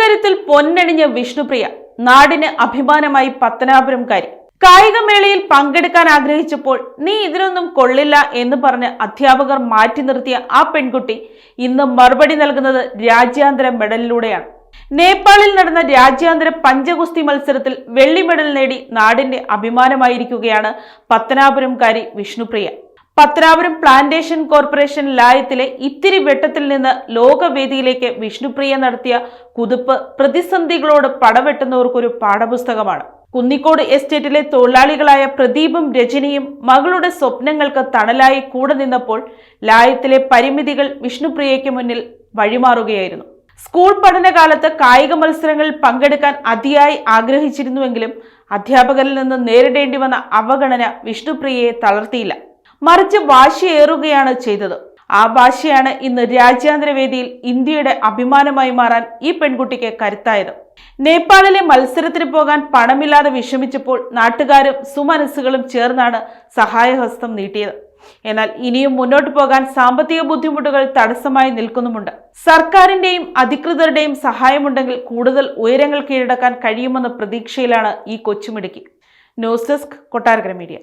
മത്സരത്തിൽ പൊന്നണിഞ്ഞ വിഷ്ണുപ്രിയ നാടിന് അഭിമാനമായി പത്തനാപുരംകാരി. കായികമേളയിൽ പങ്കെടുക്കാൻ ആഗ്രഹിച്ചപ്പോൾ നീ ഇതിനൊന്നും കൊള്ളില്ല എന്ന് പറഞ്ഞ് അധ്യാപകർ മാറ്റി നിർത്തിയ ആ പെൺകുട്ടി ഇന്ന് മറുപടി നൽകുന്നത് രാജ്യാന്തര മെഡലിലൂടെയാണ്. നേപ്പാളിൽ നടന്ന രാജ്യാന്തര പഞ്ചഗുസ്തി മത്സരത്തിൽ വെള്ളി മെഡൽ നേടി നാടിന്റെ അഭിമാനമായിരിക്കുകയാണ് പത്തനാപുരംകാരി വിഷ്ണുപ്രിയ. പത്തനാപുരം പ്ലാന്റേഷൻ കോർപ്പറേഷൻ ലായത്തിലെ ഇത്തിരി വെട്ടത്തിൽ നിന്ന് ലോകവേദിയിലേക്ക് വിഷ്ണുപ്രിയ നടത്തിയ കുതിപ്പ് പ്രതിസന്ധികളോട് പടവെട്ടുന്നവർക്കൊരു പാഠപുസ്തകമാണ്. കുന്നിക്കോട് എസ്റ്റേറ്റിലെ തൊഴിലാളികളായ പ്രദീപും രജനിയും മകളുടെ സ്വപ്നങ്ങൾക്ക് തണലായി കൂടെ നിന്നപ്പോൾ ലായത്തിലെ പരിമിതികൾ വിഷ്ണുപ്രിയയ്ക്ക് മുന്നിൽ വഴിമാറുകയായിരുന്നു. സ്കൂൾ പഠനകാലത്ത് കായിക മത്സരങ്ങളിൽ പങ്കെടുക്കാൻ അതിയായി ആഗ്രഹിച്ചിരുന്നുവെങ്കിലും അധ്യാപകരിൽ നിന്ന് നേരിടേണ്ടി വന്ന അവഗണന വിഷ്ണുപ്രിയയെ തളർത്തിയില്ല, മറിച്ച് വാശിയേറുകയാണ് ചെയ്തത്. ആ വാശിയാണ് ഇന്ന് രാജ്യാന്തര വേദിയിൽ ഇന്ത്യയുടെ അഭിമാനമായി മാറാൻ ഈ പെൺകുട്ടിക്ക് കരുത്തായത്. നേപ്പാളിലെ മത്സരത്തിന് പോകാൻ പണമില്ലാതെ വിഷമിച്ചപ്പോൾ നാട്ടുകാരും സുമനസ്സുകളും ചേർന്നാണ് സഹായഹസ്തം നീട്ടിയത്. എന്നാൽ ഇനിയും മുന്നോട്ട് പോകാൻ സാമ്പത്തിക ബുദ്ധിമുട്ടുകൾ തടസ്സമായി നിൽക്കുന്നുമുണ്ട്. സർക്കാരിന്റെയും അധികൃതരുടെയും സഹായമുണ്ടെങ്കിൽ കൂടുതൽ ഉയരങ്ങൾ കീഴടക്കാൻ കഴിയുമെന്ന പ്രതീക്ഷയിലാണ് ഈ കൊച്ചുമിടുക്കി. News desk, Kottarakkara media.